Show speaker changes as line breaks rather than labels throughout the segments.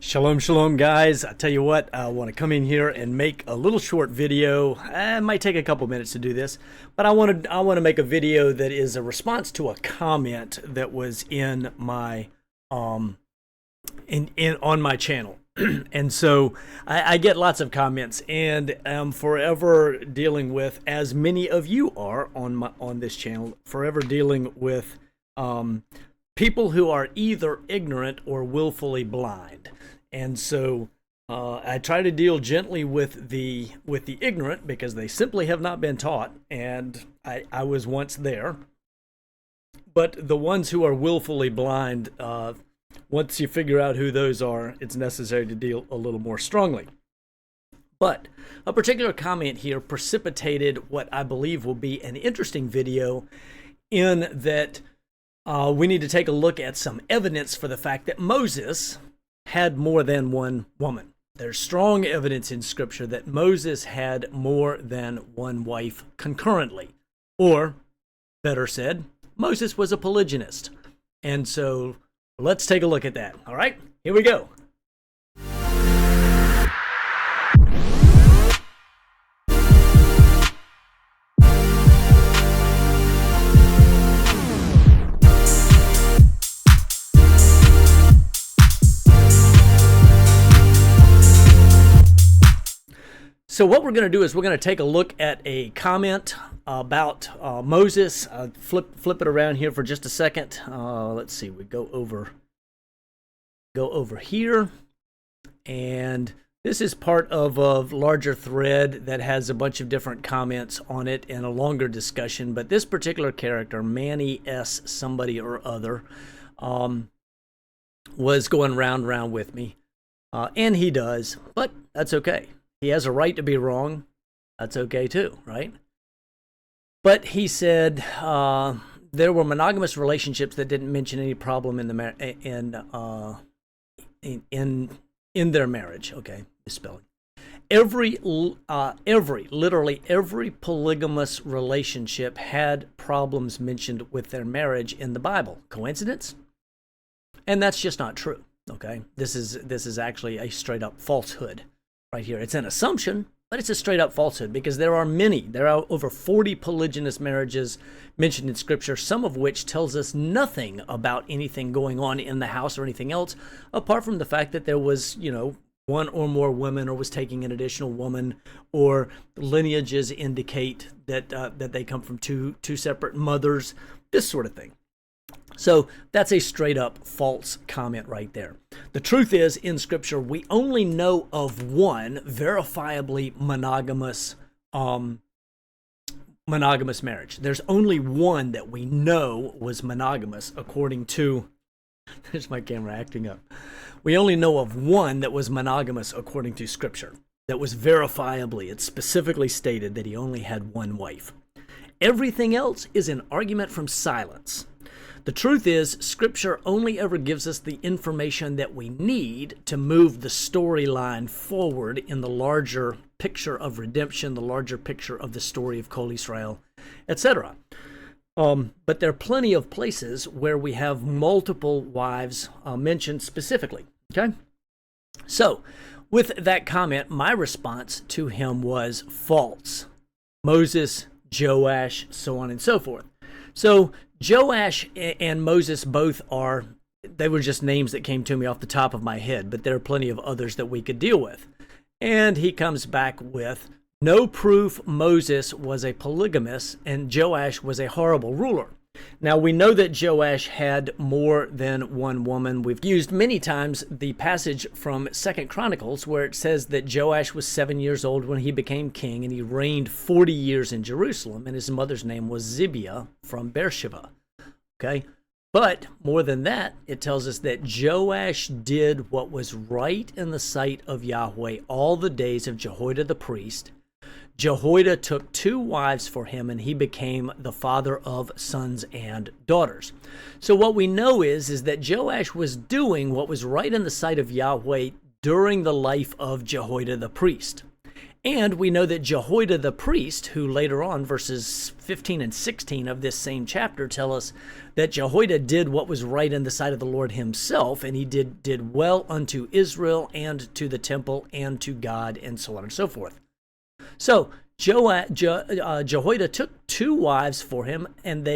Shalom, shalom, guys. I tell you what, I want to come in here and make a little short video. It might take a couple minutes to do this, but I want to make a video that is a response to a comment that was in my on my channel. And so I get lots of comments, and I'm forever dealing with, as many of you are on this channel, forever dealing with people who are either ignorant or willfully blind. And so I try to deal gently with the ignorant, because they simply have not been taught, and I was once there. But the ones who are willfully blind, once you figure out who those are, it's necessary to deal a little more strongly. But a particular comment here precipitated what I believe will be an interesting video, in that we need to take a look at some evidence for the fact that Moses had more than one woman. There's strong evidence in Scripture that Moses had more than one wife concurrently. Or, better said, Moses was a polygynist. And so let's take a look at that. All right, here we go. So what we're going to do is we're going to take a look at a comment about Moses. Flip it around here for just a second. Let's see. We go over here, and this is part of a larger thread that has a bunch of different comments on it and a longer discussion. But this particular character, Manny S. somebody or other, was going round with me, and he does, but that's okay. He has a right to be wrong. That's okay too, right? But he said there were monogamous relationships that didn't mention any problem in the in their marriage. Okay, misspelling. Literally every polygamous relationship had problems mentioned with their marriage in the Bible. Coincidence? And that's just not true. Okay, this is actually a straight up falsehood. Right here. It's an assumption, but it's a straight up falsehood, because there are over 40 polygynous marriages mentioned in Scripture, some of which tells us nothing about anything going on in the house or anything else, apart from the fact that there was, one or more women, or was taking an additional woman, or lineages indicate that they come from two separate mothers, this sort of thing. So that's a straight up false comment right there. The truth is, in Scripture, we only know of one verifiably monogamous marriage. There's only one that we know was monogamous according to, there's my camera acting up. We only know of one that was monogamous according to Scripture. That was verifiably, it specifically stated that he only had one wife. Everything else is an argument from silence. The truth is, Scripture only ever gives us the information that we need to move the storyline forward in the larger picture of redemption, the larger picture of the story of Kol Israel, etc. But there are plenty of places where we have multiple wives mentioned specifically. Okay? So, with that comment, my response to him was false. Moses, Joash, so on and so forth. So, Joash and Moses both they were just names that came to me off the top of my head, but there are plenty of others that we could deal with. And he comes back with no proof Moses was a polygamist and Joash was a horrible ruler. Now, we know that Joash had more than one woman. We've used many times the passage from 2 Chronicles where it says that Joash was 7 years old when he became king, and he reigned 40 years in Jerusalem, and his mother's name was Zibiah from Beersheba. Okay? But more than that, it tells us that Joash did what was right in the sight of Yahweh all the days of Jehoiada the priest. Jehoiada took 2 wives for him, and he became the father of sons and daughters. So what we know is that Joash was doing what was right in the sight of Yahweh during the life of Jehoiada the priest. And we know that Jehoiada the priest, who later on, verses 15 and 16 of this same chapter tell us that Jehoiada did what was right in the sight of the Lord himself, and he did well unto Israel and to the temple and to God, and so on and so forth. So Jehoiada took 2 wives for him, and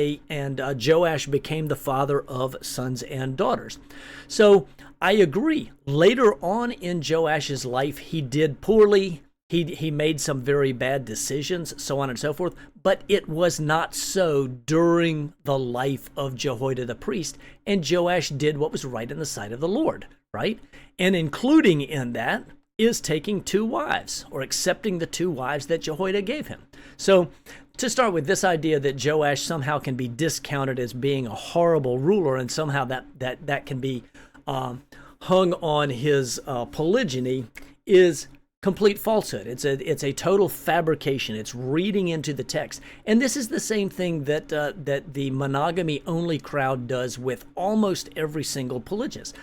Joash became the father of sons and daughters. So I agree. Later on in Joash's life, he did poorly. He made some very bad decisions, so on and so forth. But it was not so during the life of Jehoiada the priest, and Joash did what was right in the sight of the Lord, right? And including in that is taking 2 wives, or accepting the 2 wives that Jehoiada gave him. So to start with, this idea that Joash somehow can be discounted as being a horrible ruler, and somehow that can be hung on his polygyny, is complete falsehood. It's a total fabrication. It's reading into the text. And this is the same thing that the monogamy only crowd does with almost every single polygynist.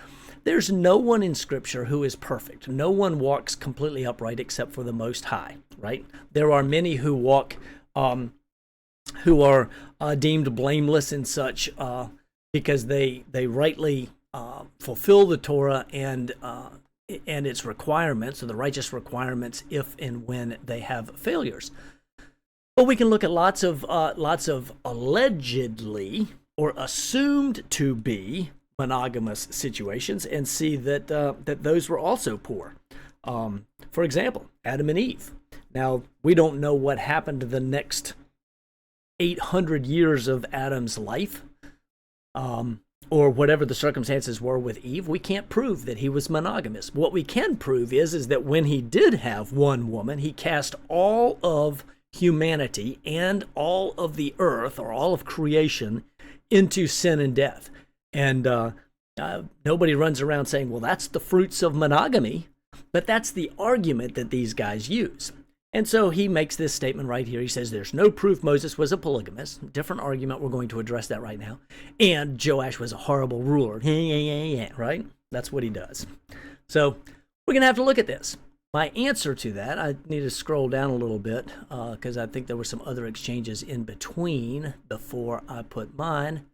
There's no one in Scripture who is perfect. No one walks completely upright except for the Most High, right? There are many who walk, who are deemed blameless and such because they rightly fulfill the Torah and its requirements, or the righteous requirements, if and when they have failures. But we can look at lots of allegedly or assumed to be monogamous situations and see that those were also poor. For example, Adam and Eve. Now, we don't know what happened to the next 800 years of Adam's life, or whatever the circumstances were with Eve. We can't prove that he was monogamous. What we can prove is that when he did have one woman, he cast all of humanity and all of the earth, or all of creation, into sin and death. And nobody runs around saying, well, that's the fruits of monogamy, but that's the argument that these guys use. And so he makes this statement right here. He says there's no proof Moses was a polygamist. Different argument. We're going to address that right now. And Joash was a horrible ruler. Right? That's what he does. So we're going to have to look at this. My answer to that, I need to scroll down a little bit because I think there were some other exchanges in between before I put mine.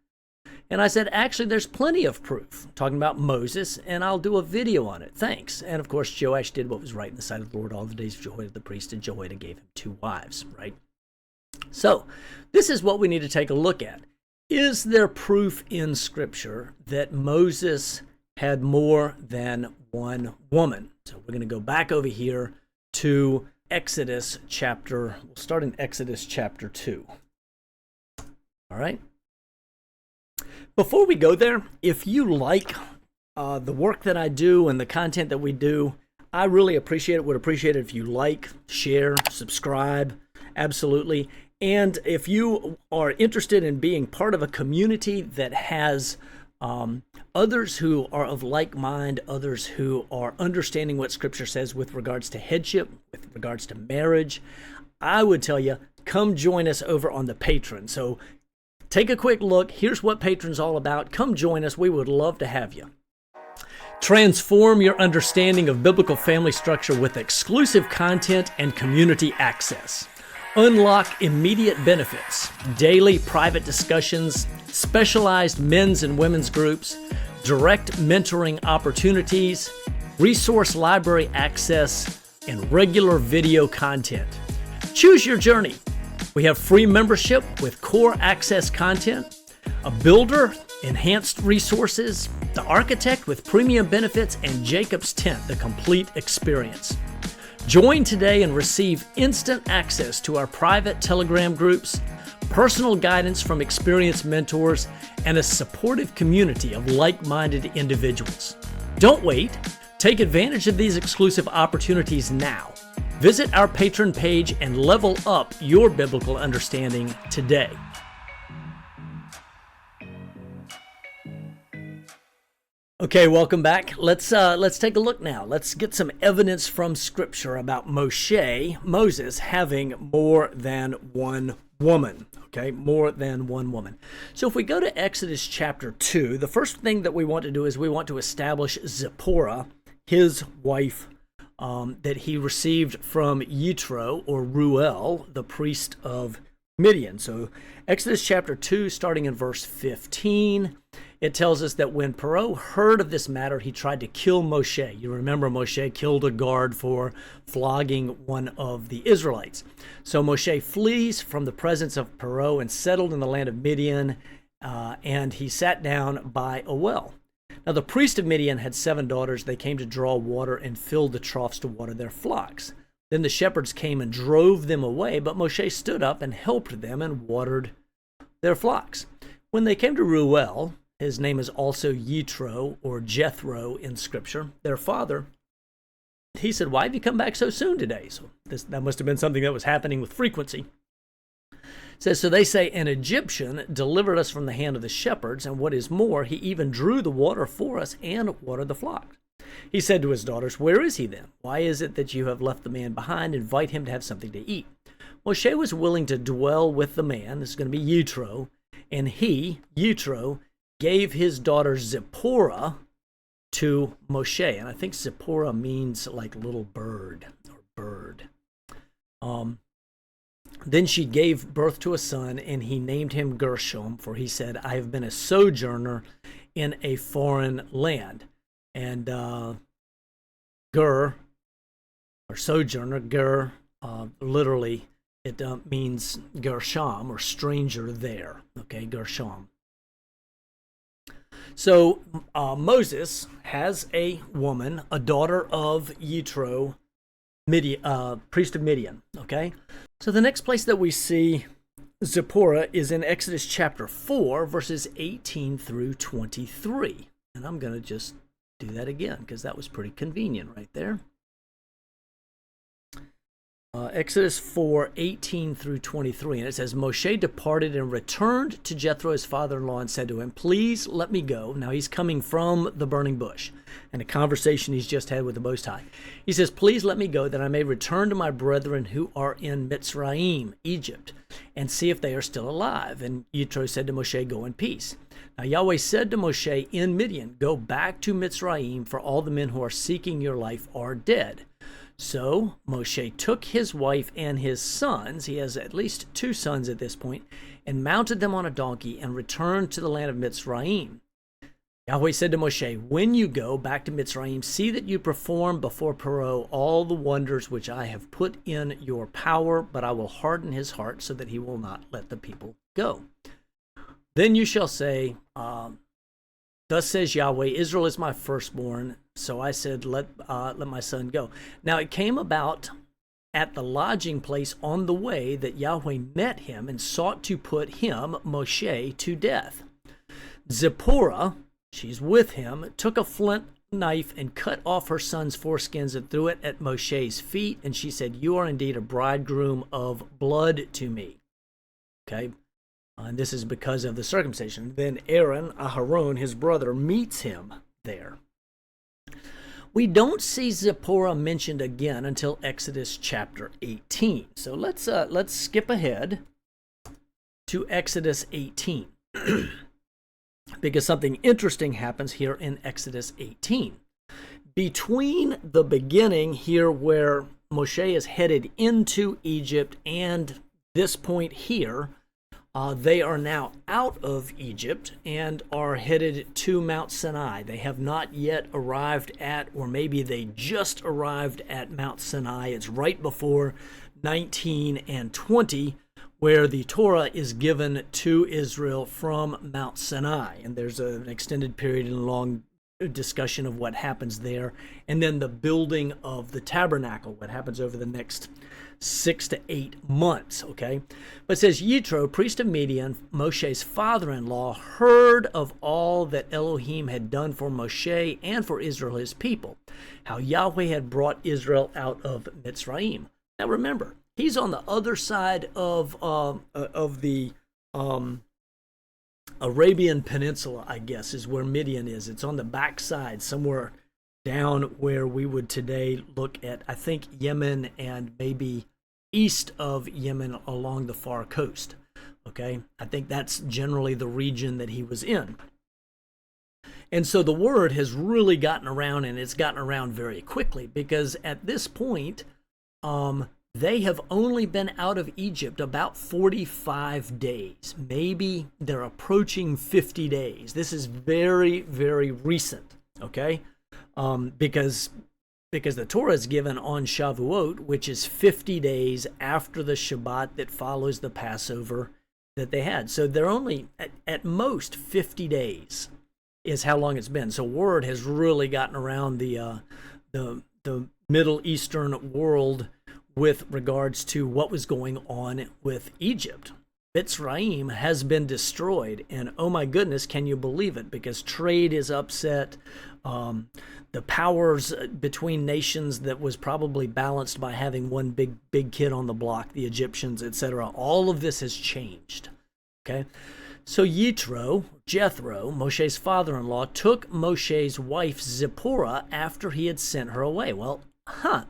And I said, actually, there's plenty of proof talking about Moses, and I'll do a video on it. Thanks. And of course, Joash did what was right in the sight of the Lord all the days of Jehoiada the priest, and Jehoiada gave him 2 wives, right? So this is what we need to take a look at. Is there proof in Scripture that Moses had more than one woman? So we're going to go back over here to Exodus chapter, we'll start in Exodus chapter 2. All right? Before we go there, if you like the work that I do and the content that we do, I really appreciate it. Would appreciate it if you like, share, subscribe, absolutely. And if you are interested in being part of a community that has others who are of like mind, others who are understanding what Scripture says with regards to headship, with regards to marriage, I would tell you, come join us over on the Patreon. So take a quick look. Here's what Patreon's all about. Come join us. We would love to have you. Transform your understanding of biblical family structure with exclusive content and community access. Unlock immediate benefits, daily private discussions, specialized men's and women's groups, direct mentoring opportunities, resource library access, and regular video content. Choose your journey. We have free membership with core access content, a builder, enhanced resources, the architect with premium benefits, and Jacob's tent, the complete experience. Join today and receive instant access to our private Telegram groups, personal guidance from experienced mentors, and a supportive community of like-minded individuals. Don't wait. Take advantage of these exclusive opportunities now. Visit our Patreon page and level up your biblical understanding today. Okay, welcome back. Let's take a look now. Let's get some evidence from Scripture about Moses having more than one woman. Okay, more than one woman. So if we go to Exodus chapter 2, the first thing that we want to do is we want to establish Zipporah, his wife, that he received from Jethro or Ruel, the priest of Midian. So Exodus chapter 2, starting in verse 15, it tells us that when Paro heard of this matter, he tried to kill Moshe. You remember Moshe killed a guard for flogging one of the Israelites. So Moshe flees from the presence of Paro and settled in the land of Midian, and he sat down by a well. Now the priest of Midian had 7 daughters. They came to draw water and filled the troughs to water their flocks. Then the shepherds came and drove them away, but Moshe stood up and helped them and watered their flocks. When they came to Ruel, his name is also Jethro or Jethro in Scripture, their father, he said, "Why have you come back so soon today?" So that must have been something that was happening with frequency. It says, so they say, "An Egyptian delivered us from the hand of the shepherds, and what is more, he even drew the water for us and watered the flock." He said to his daughters, "Where is he then? Why is it that you have left the man behind? Invite him to have something to eat." Moshe was willing to dwell with the man. This is going to be Jethro. And he, Jethro, gave his daughter Zipporah to Moshe. And I think Zipporah means like little bird or bird. Then she gave birth to a son, and he named him Gershom, for he said, "I have been a sojourner in a foreign land." And Ger, or sojourner, Ger, literally, it means Gershom, or stranger there. Okay, Gershom. So Moses has a woman, a daughter of Jethro, priest of Midian. Okay, so the next place that we see Zipporah is in Exodus chapter 4, verses 18 through 23. And I'm going to just do that again because that was pretty convenient right there. Exodus 4, 18 through 23, and it says, Moshe departed and returned to Jethro, his father-in-law, and said to him, "Please let me go." Now he's coming from the burning bush and a conversation he's just had with the Most High. He says, "Please let me go, that I may return to my brethren who are in Mitzrayim, Egypt, and see if they are still alive." And Jethro said to Moshe, "Go in peace." Now Yahweh said to Moshe in Midian, "Go back to Mitzrayim, for all the men who are seeking your life are dead." So Moshe took his wife and his sons, he has at least 2 sons at this point, and mounted them on a donkey and returned to the land of Mitzrayim. Yahweh said to Moshe, "When you go back to Mitzrayim, see that you perform before Paro all the wonders which I have put in your power, but I will harden his heart so that he will not let the people go. Then you shall say, thus says Yahweh, Israel is my firstborn. So I said, let my son go." Now it came about at the lodging place on the way that Yahweh met him and sought to put him, Moshe, to death. Zipporah, she's with him, took a flint knife and cut off her son's foreskins and threw it at Moshe's feet. And she said, "You are indeed a bridegroom of blood to me." Okay. And this is because of the circumcision. Then Aaron, Aharon, his brother, meets him there. We don't see Zipporah mentioned again until Exodus chapter 18. So let's skip ahead to Exodus 18 because something interesting happens here in Exodus 18. Between the beginning here where Moshe is headed into Egypt and this point here, they are now out of Egypt and are headed to Mount Sinai. They have not yet arrived at, or maybe they just arrived at Mount Sinai. It's right before 19 and 20, where the Torah is given to Israel from Mount Sinai. And there's an extended period and long discussion of what happens there. And then the building of the tabernacle, what happens over the next 6 to 8 months, okay? But it says, Jethro, priest of Midian, Moshe's father-in-law, heard of all that Elohim had done for Moshe and for Israel, his people, how Yahweh had brought Israel out of Mitzrayim. Now remember, he's on the other side of the Arabian Peninsula, I guess, is where Midian is. It's on the backside, somewhere down where we would today look at, I think, Yemen and maybe east of Yemen along the far coast. Okay, I think that's generally the region that he was in. And so the word has really gotten around, and it's gotten around very quickly, because at this point, they have only been out of Egypt about 45 days. Maybe they're approaching 50 days. This is very, very recent, okay? Because the Torah is given on Shavuot, which is 50 days after the Shabbat that follows the Passover that they had. So they're only, at most, 50 days is how long it's been. So word has really gotten around the Middle Eastern world with regards to what was going on with Egypt. Mitzrayim has been destroyed, and oh my goodness, can you believe it? Because trade is upset. The powers between nations that was probably balanced by having one big kid on the block, the Egyptians, etc. All of this has changed. Okay, so Jethro, Moshe's father-in-law, took Moshe's wife Zipporah after he had sent her away. Well,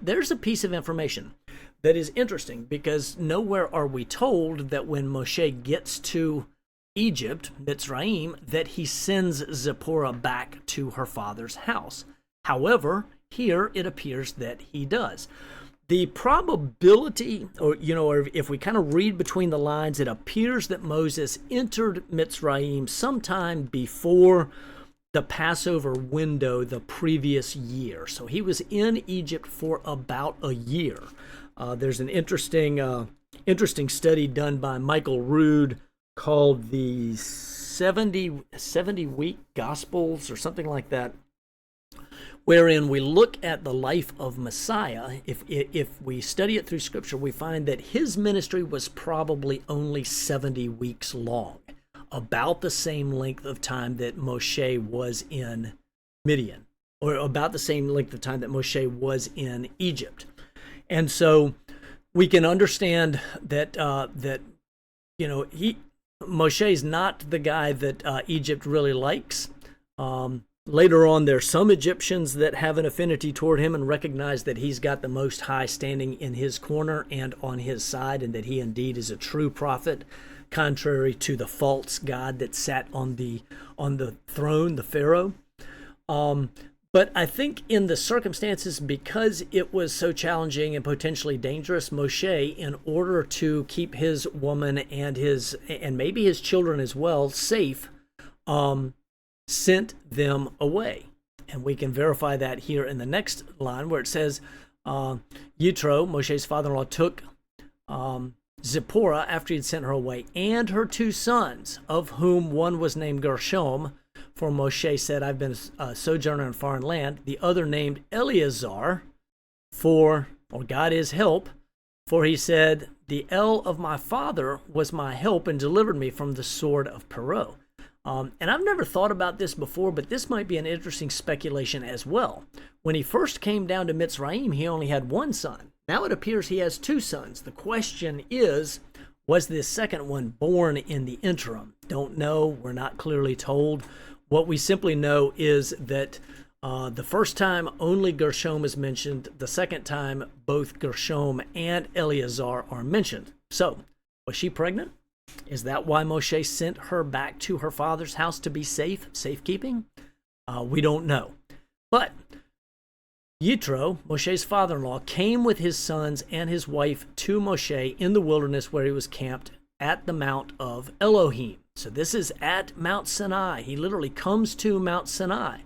there's a piece of information that is interesting, because nowhere are we told that when Moshe gets to Egypt, Mitzrayim, that he sends Zipporah back to her father's house. However, here it appears that he does. The probability, or if we kind of read between the lines, it appears that Moses entered Mitzrayim sometime before the Passover window the previous year. So he was in Egypt for about a year. There's an interesting study done by Michael Rood called the 70 Week Gospels or something like that, wherein we look at the life of Messiah. If we study it through Scripture, we find that his ministry was probably only 70 weeks long, about the same length of time that Moshe was in Midian, or about the same length of time that Moshe was in Egypt. And so we can understand that Moshe's not the guy that Egypt really likes. Later on, there's some Egyptians that have an affinity toward him and recognize that he's got the Most High standing in his corner and on his side, and that he indeed is a true prophet, contrary to the false god that sat on the throne, the Pharaoh. But I think in the circumstances, because it was so challenging and potentially dangerous, Moshe, in order to keep his woman and maybe his children as well safe, sent them away. And we can verify that here in the next line, where it says, Jethro, Moshe's father-in-law, took Zipporah after he had sent her away, and her 2 sons, of whom one was named Gershom, for Moshe said, I've been a sojourner in a foreign land. The other named Eleazar, or God is help, for he said, the El of my father was my help and delivered me from the sword of Pharaoh. And I've never thought about this before, but this might be an interesting speculation as well. When he first came down to Mitzrayim, he only had 1 son. Now it appears he has 2 sons. The question is, was this second one born in the interim? Don't know. We're not clearly told. What we simply know is that the first time only Gershom is mentioned. The second time both Gershom and Eleazar are mentioned. So, was she pregnant? Is that why Moshe sent her back to her father's house to be safekeeping? We don't know. But Jethro, Moshe's father-in-law, came with his sons and his wife to Moshe in the wilderness, where he was camped at the Mount of Elohim. So this is at Mount Sinai. He literally comes to Mount Sinai.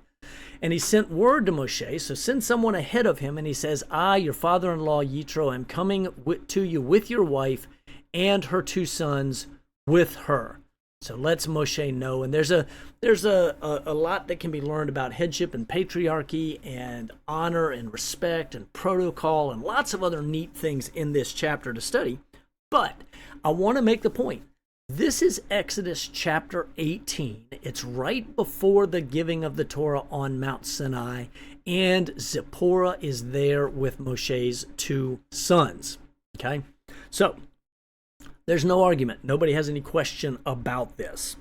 And he sent word to Moshe, so send someone ahead of him, and he says, I, your father-in-law Jethro, am coming to you with your wife and her 2 sons with her. So lets Moshe know. And there's a lot that can be learned about headship and patriarchy and honor and respect and protocol and lots of other neat things in this chapter to study. But I want to make the point. This is Exodus chapter 18. It's right before the giving of the Torah on Mount Sinai, and Zipporah is there with Moshe's 2 sons. Okay? So, there's no argument. Nobody has any question about this.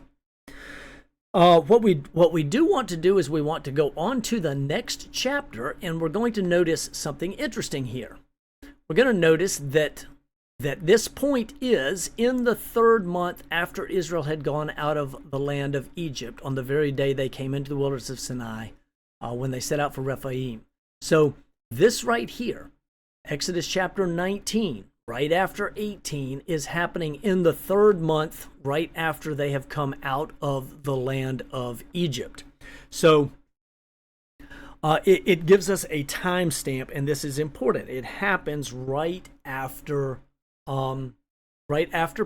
What we do want to do is we want to go on to the next chapter, and we're going to notice something interesting here. We're going to notice that that this point is in the 3rd month after Israel had gone out of the land of Egypt, on the very day they came into the wilderness of Sinai, when they set out for Rephaim. So this right here, Exodus chapter 19, right after 18, is happening in the 3rd month, right after they have come out of the land of Egypt. So it gives us a timestamp, and this is important. It happens right after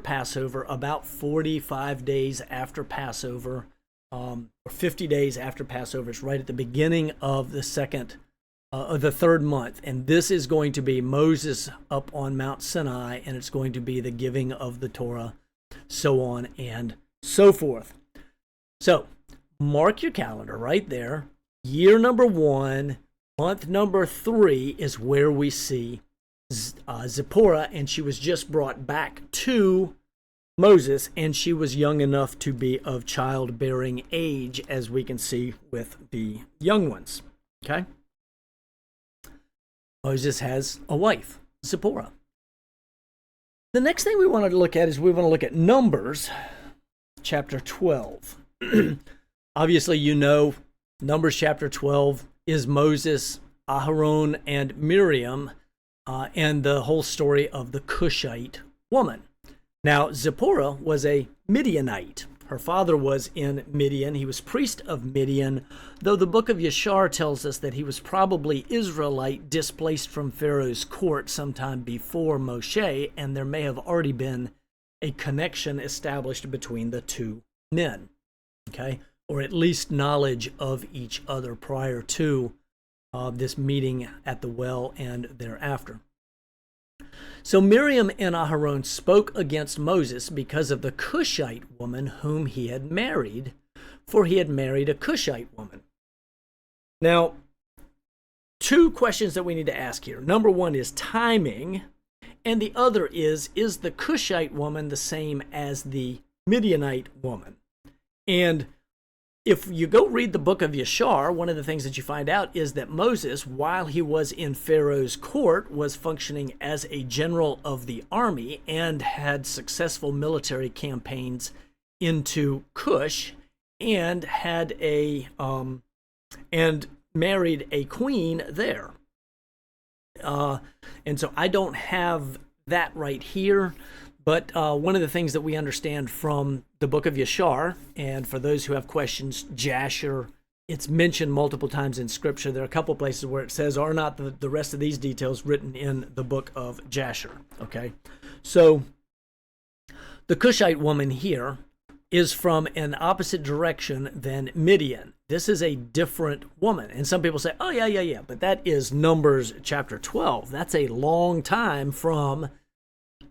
Passover, about 45 days after Passover, or 50 days after Passover. It's right at the beginning of the 3rd month. And this is going to be Moses up on Mount Sinai, and it's going to be the giving of the Torah, so on and so forth. So mark your calendar right there. Year number 1, month number 3 is where we see Zipporah, and she was just brought back to Moses, and she was young enough to be of childbearing age, as we can see with the young ones. Okay? Moses has a wife, Zipporah. The next thing we want to look at is we want to look at Numbers chapter 12. Obviously, you know, Numbers chapter 12 is Moses, Aharon, and Miriam, and the whole story of the Cushite woman. Now, Zipporah was a Midianite. Her father was in Midian. He was priest of Midian, though the book of Yashar tells us that he was probably Israelite, displaced from Pharaoh's court sometime before Moshe, and there may have already been a connection established between the two men, okay? Or at least knowledge of each other prior to this meeting at the well and thereafter. So Miriam and Aharon spoke against Moses because of the Cushite woman whom he had married, for he had married a Cushite woman. Now, 2 questions that we need to ask here. Number 1 is timing, and the other is the Cushite woman the same as the Midianite woman? And if you go read the book of Yashar, one of the things that you find out is that Moses, while he was in Pharaoh's court, was functioning as a general of the army and had successful military campaigns into Cush, and had and married a queen there. And so I don't have that right here. But one of the things that we understand from the book of Yashar, and for those who have questions, Jasher, it's mentioned multiple times in Scripture. There are a couple places where it says, are not the rest of these details written in the book of Jasher? Okay, so the Cushite woman here is from an opposite direction than Midian. This is a different woman. And some people say, oh, yeah, but that is Numbers chapter 12. That's a long time from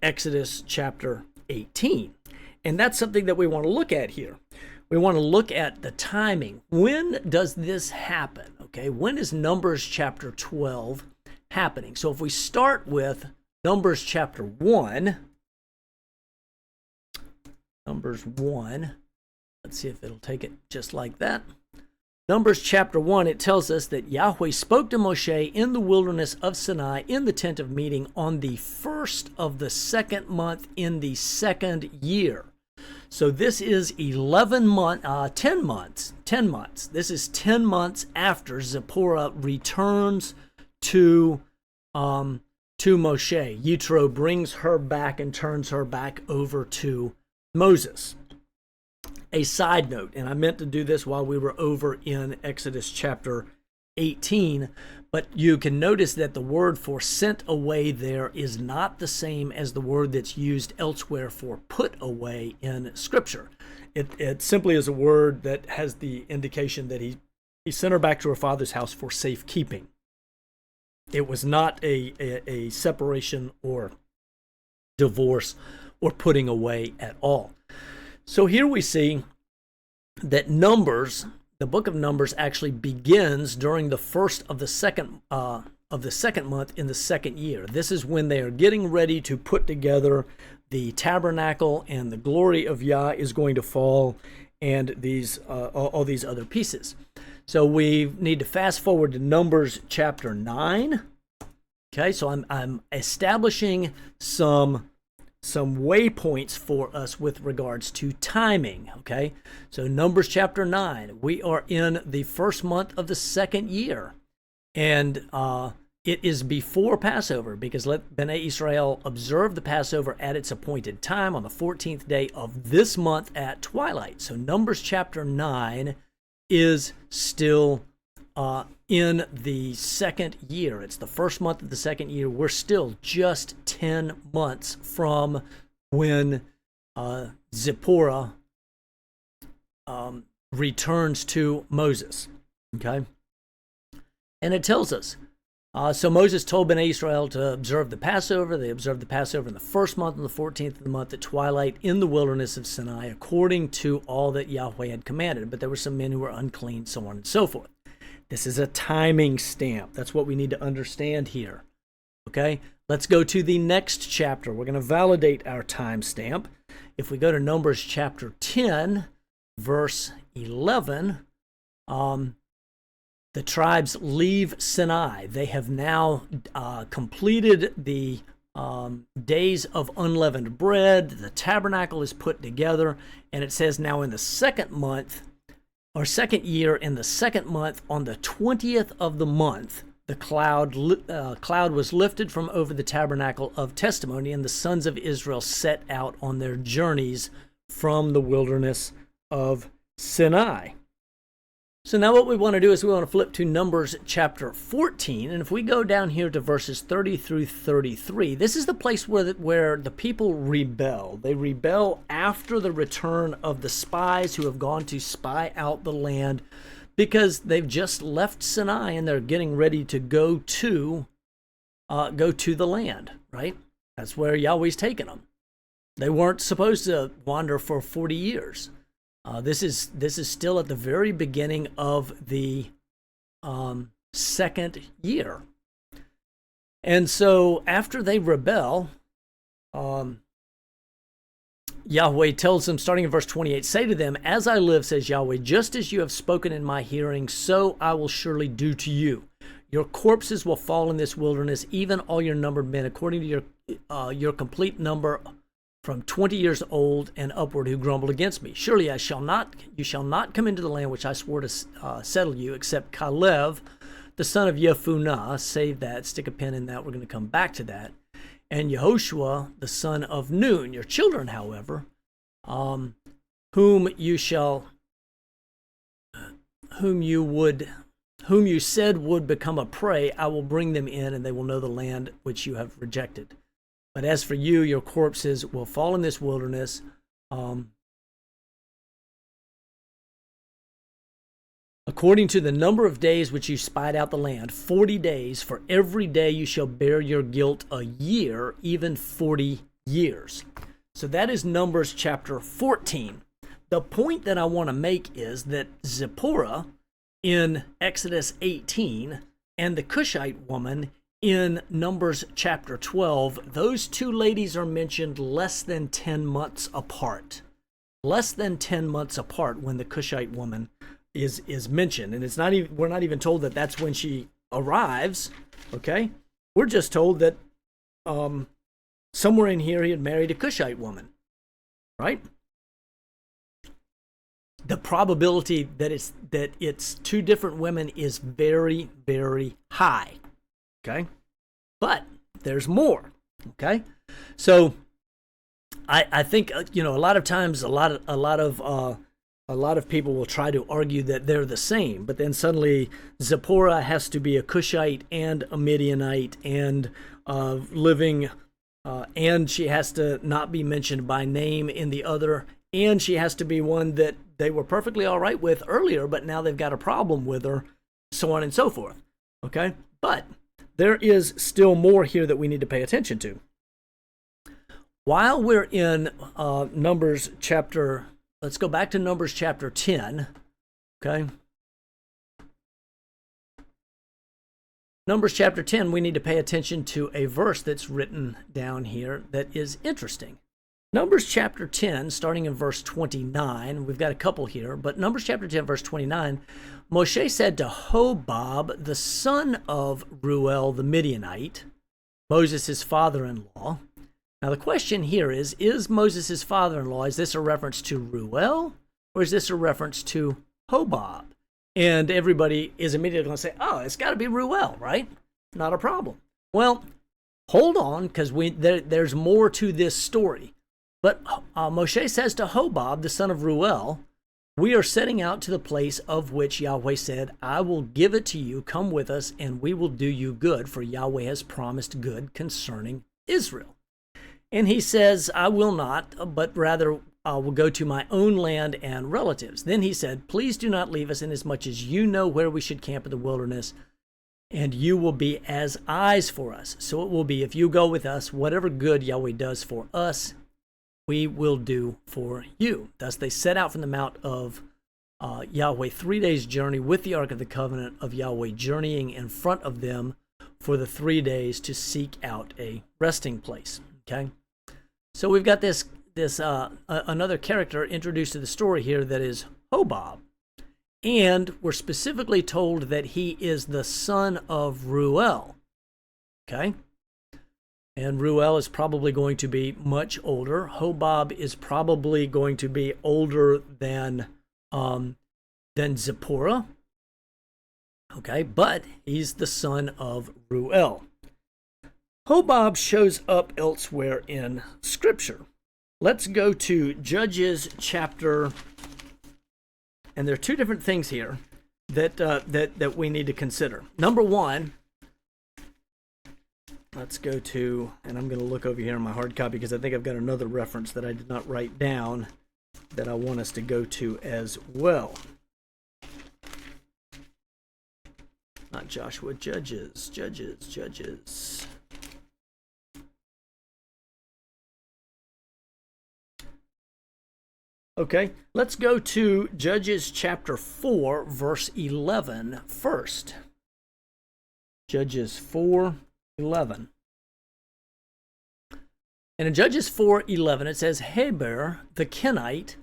Exodus chapter 18. And that's something that we want to look at here. We want to look at the timing. When does this happen? Okay, when is Numbers chapter 12 happening? So if we start with Numbers chapter 1, Numbers 1, let's see if it'll take it just like that. Numbers chapter 1, it tells us that Yahweh spoke to Moshe in the wilderness of Sinai in the tent of meeting on the 1st of the 2nd month in the 2nd year. So this is 10 months. This is 10 months after Zipporah returns to Moshe. Jethro brings her back and turns her back over to Moses. A side note, and I meant to do this while we were over in Exodus chapter 18, but you can notice that the word for sent away there is not the same as the word that's used elsewhere for put away in Scripture. It simply is a word that has the indication that he sent her back to her father's house for safekeeping. It was not a separation or divorce or putting away at all. So here we see that Numbers, the book of Numbers, actually begins during the 1st of the second month in the 2nd year. This is when they are getting ready to put together the tabernacle, and the glory of Yah is going to fall, and these all these other pieces. So we need to fast forward to Numbers chapter 9. Okay, so I'm establishing some waypoints for us with regards to timing. Okay, so Numbers chapter 9, we are in the first month of the second year, and it is before Passover, because let Bnei Israel observe the Passover at its appointed time on the 14th day of this month at twilight. So Numbers chapter 9 is still in the second year. It's the first month of the second year. We're still just 10 months from when Zipporah returns to Moses. Okay? And it tells us, so Moses told Bnei Israel to observe the Passover. They observed the Passover in the first month, on the 14th of the month at twilight in the wilderness of Sinai, according to all that Yahweh had commanded. But there were some men who were unclean, so on and so forth. This is a timing stamp. That's what we need to understand here. Okay, let's go to the next chapter. We're going to validate our time stamp. If we go to Numbers chapter 10, verse 11, the tribes leave Sinai. They have now completed the days of unleavened bread. The tabernacle is put together, and it says now in the second month, or second year, in the second month, on the 20th of the month, the cloud was lifted from over the tabernacle of testimony, and the sons of Israel set out on their journeys from the wilderness of Sinai. So now what we want to do is we want to flip to Numbers chapter 14, and if we go down here to verses 30 through 33, this is the place where the people rebel. They rebel after the return of the spies who have gone to spy out the land, because they've just left Sinai and they're getting ready to go to the land, right? That's where Yahweh's taken them. They weren't supposed to wander for 40 years. This is still at the very beginning of the second year. And so after they rebel, Yahweh tells them, starting in verse 28, "Say to them, as I live, says Yahweh, just as you have spoken in my hearing, so I will surely do to you. Your corpses will fall in this wilderness, even all your numbered men, according to your complete number, from 20 years old and upward, who grumbled against me. Surely you shall not come into the land which I swore to settle you, except Caleb, the son of Jephunneh." Save that, stick a pin in that, we're going to come back to that. "And Yehoshua, the son of Nun. Your children, however, whom you said would become a prey, I will bring them in, and they will know the land which you have rejected. But as for you, your corpses will fall in this wilderness, according to the number of days which you spied out the land, 40 days. For every day you shall bear your guilt a year, even 40 years." So that is Numbers chapter 14. The point that I want to make is that Zipporah in Exodus 18 and the Cushite woman in Numbers chapter 12, those two ladies are mentioned less than 10 months apart. Less than 10 months apart when the Cushite woman is mentioned. And we're not even told that that's when she arrives, okay? We're just told that somewhere in here he had married a Cushite woman, right? The probability that it's two different women is very, very high. Okay, but there's more. Okay, so I think a lot of times a lot of people will try to argue that they're the same, but then suddenly Zipporah has to be a Cushite and a Midianite and living, and she has to not be mentioned by name in the other, and she has to be one that they were perfectly all right with earlier, but now they've got a problem with her, so on and so forth. Okay, but there is still more here that we need to pay attention to. While we're in Numbers chapter, let's go back to Numbers chapter 10, okay? Numbers chapter 10, we need to pay attention to a verse that's written down here that is interesting. Numbers chapter 10, starting in verse 29, we've got a couple here, but Numbers chapter 10, verse 29, Moshe said to Hobab, the son of Ruel the Midianite, Moses' his father-in-law. Now the question here is Moses his father-in-law, is this a reference to Reuel, or is this a reference to Hobab? And everybody is immediately going to say, oh, it's got to be Reuel, right? Not a problem. Well, hold on, because there's more to this story. But Moshe says to Hobab, the son of Reuel, we are setting out to the place of which Yahweh said, I will give it to you, come with us, and we will do you good, for Yahweh has promised good concerning Israel. And he says, I will not, but rather will go to my own land and relatives. Then he said, please do not leave us, inasmuch as you know where we should camp in the wilderness, and you will be as eyes for us. So it will be, if you go with us, whatever good Yahweh does for us, we will do for you. Thus they set out from the mount of Yahweh, 3 days' journey with the Ark of the Covenant of Yahweh, journeying in front of them for the 3 days to seek out a resting place. Okay, so we've got this another character introduced to the story here that is Hobab, and we're specifically told that he is the son of Reuel. Okay. And Reuel is probably going to be much older. Hobab is probably going to be older than Zipporah. Okay, but he's the son of Reuel. Hobab shows up elsewhere in Scripture. Let's go to Judges chapter, and there are two different things here that we need to consider. Number one, let's go to, and I'm going to look over here in my hard copy because I think I've got another reference that I did not write down that I want us to go to as well. Not Joshua, Judges. Okay, let's go to Judges chapter 4, verse 11 first. Judges 4:11. And in Judges 4:11 it says, Heber the Kenite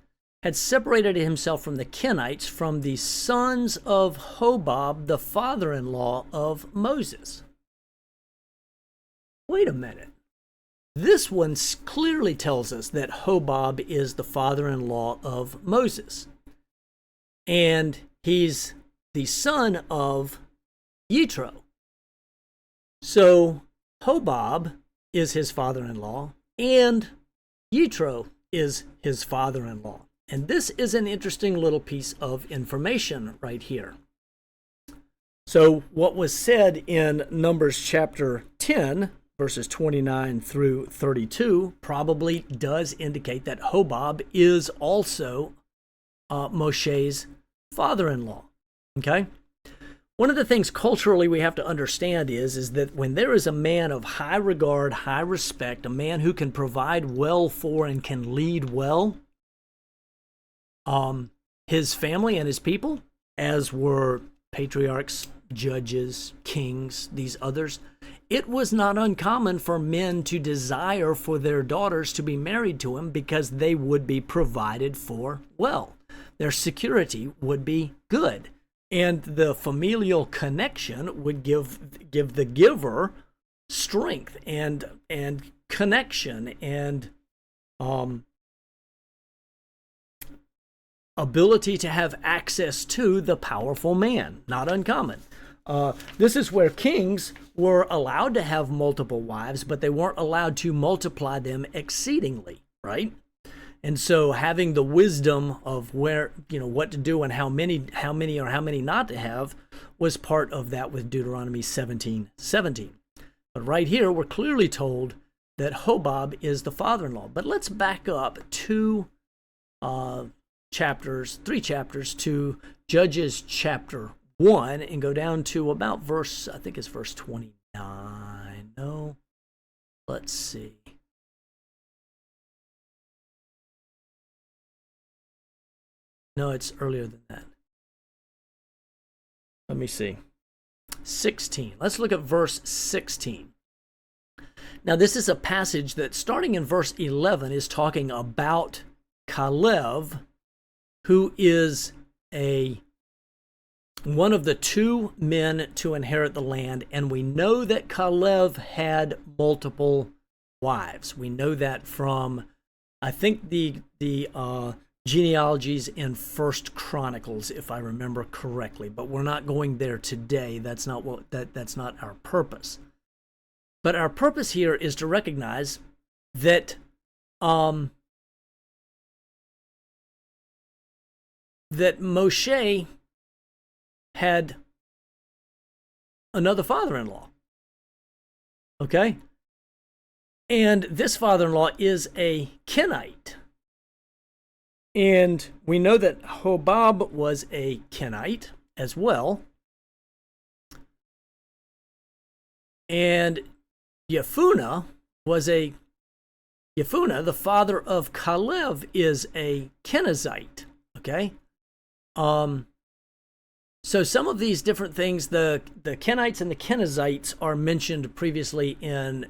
had separated himself from the Kenites, from the sons of Hobab, the father-in-law of Moses. Wait a minute. This one clearly tells us that Hobab is the father-in-law of Moses. And he's the son of Jethro. So Hobab is his father-in-law, and Jethro is his father-in-law. And this is an interesting little piece of information right here. So what was said in Numbers chapter 10, verses 29 through 32, probably does indicate that Hobab is also Moshe's father-in-law. Okay? One of the things culturally we have to understand is that when there is a man of high regard, high respect, a man who can provide well for and can lead well his family and his people, as were patriarchs, judges, kings, these others, it was not uncommon for men to desire for their daughters to be married to him because they would be provided for well. Their security would be good. And the familial connection would give the giver strength and connection and ability to have access to the powerful man. Not uncommon. This is where kings were allowed to have multiple wives, but they weren't allowed to multiply them exceedingly, right? And so having the wisdom of where, what to do and how many not to have was part of that with Deuteronomy 17:17. But right here, we're clearly told that Hobab is the father-in-law. But let's back up 3 chapters to Judges chapter 1 and go down to about verse 29. No, let's see. No, it's earlier than that. Let me see. 16. Let's look at verse 16. Now, this is a passage that, starting in verse 11, is talking about Caleb, who is a one of the two men to inherit the land, and we know that Caleb had multiple wives. We know that from, I think, the genealogies in First Chronicles, if I remember correctly. But we're not going there today. That's not that's not our purpose. But our purpose here is to recognize that that Moshe had another father-in-law. Okay? And this father-in-law is a Kenite. And we know that Hobab was a Kenite as well. And Yefunah, the father of Caleb, is a Kenizzite. Okay? So some of these different things, the Kenites and the Kenizzites are mentioned previously in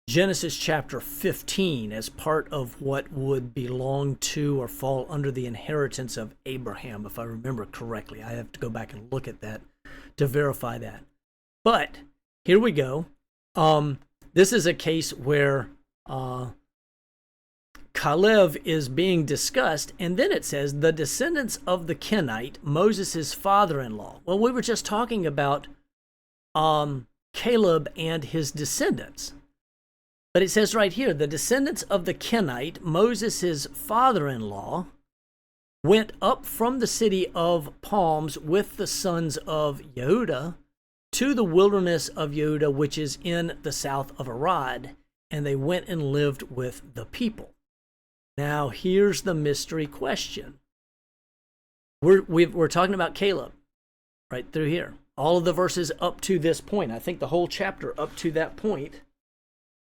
Genesis chapter 15 as part of what would belong to or fall under the inheritance of Abraham, if I remember correctly. I have to go back and look at that to verify that. But here we go. This is a case where Caleb is being discussed, and then it says, the descendants of the Kenite, Moses' father-in-law. Well, we were just talking about Caleb and his descendants. But it says right here, the descendants of the Kenite, Moses' father-in-law, went up from the city of palms with the sons of Yehudah to the wilderness of Yehudah, which is in the south of Arad, and they went and lived with the people. Now, here's the mystery question. We're talking about Caleb right through here. All of the verses up to this point, I think the whole chapter up to that point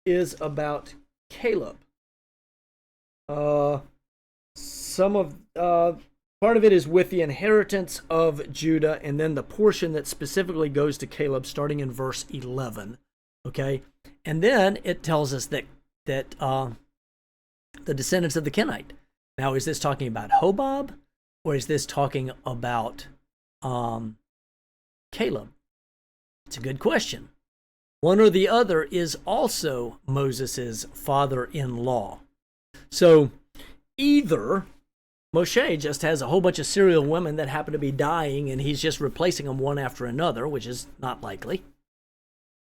is about Caleb. Part of it is with the inheritance of Judah, and then the portion that specifically goes to Caleb, starting in verse 11. Okay, and then it tells us that the descendants of the Kenite. Now, is this talking about Hobab, or is this talking about Caleb? It's a good question. One or the other is also Moses' father-in-law. So either Moshe just has a whole bunch of serial women that happen to be dying, and he's just replacing them one after another, which is not likely.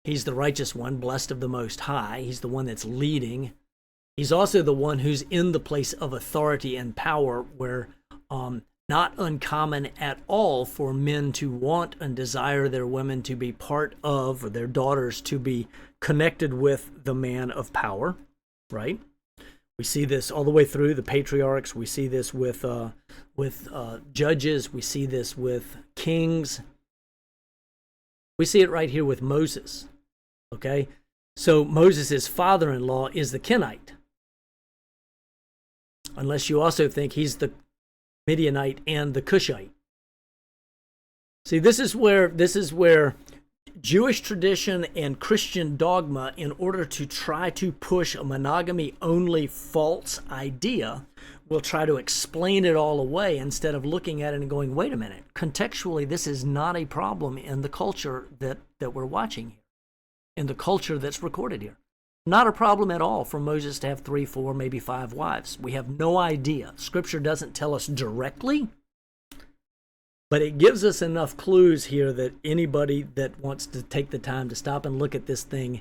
He's the righteous one, blessed of the Most High. He's the one that's leading. He's also the one who's in the place of authority and power, where not uncommon at all for men to want and desire their women to be part of, or their daughters to be connected with the man of power, right? We see this all the way through the patriarchs. We see this with judges. We see this with kings. We see it right here with Moses, okay? So Moses' father-in-law is the Kenite. Unless you also think he's the Midianite and the Cushite. See, this is where Jewish tradition and Christian dogma, in order to try to push a monogamy-only false idea, will try to explain it all away instead of looking at it and going, wait a minute, contextually, this is not a problem in the culture that we're watching here, in the culture that's recorded here. Not a problem at all for Moses to have 3, 4, maybe 5 wives. We have no idea. Scripture doesn't tell us directly, but it gives us enough clues here that anybody that wants to take the time to stop and look at this thing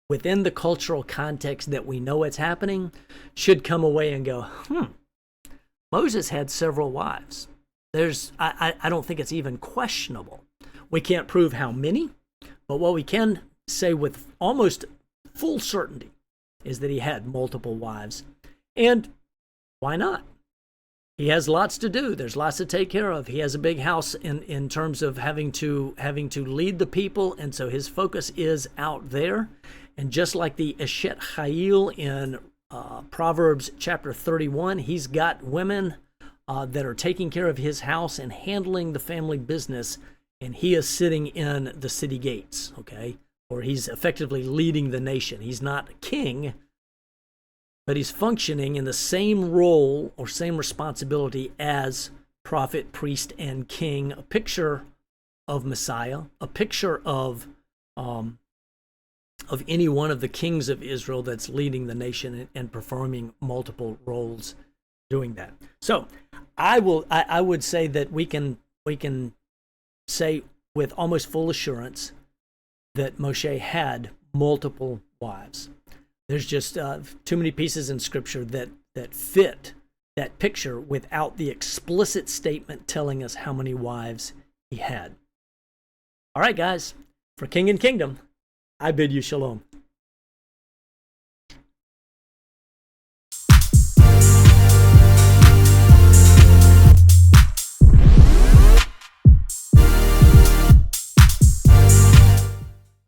within the cultural context that we know it's happening should come away and go, Moses had several wives. I don't think it's even questionable. We can't prove how many, but what we can say with almost full certainty is that he had multiple wives. And why not? He has lots to do. There's lots to take care of. He has a big house in terms of having to lead the people, and so his focus is out there. And just like the Eshet Chayil in Proverbs chapter 31, he's got women that are taking care of his house and handling the family business, and he is sitting in the city gates, okay? Or he's effectively leading the nation. He's not a king, but he's functioning in the same role or same responsibility as prophet, priest, and king, a picture of Messiah, a picture of any one of the kings of Israel that's leading the nation and performing multiple roles doing that. So I would say that we can say with almost full assurance that Moshe had multiple wives. There's just too many pieces in Scripture that fit that picture without the explicit statement telling us how many wives he had. All right, guys, for King and Kingdom, I bid you shalom.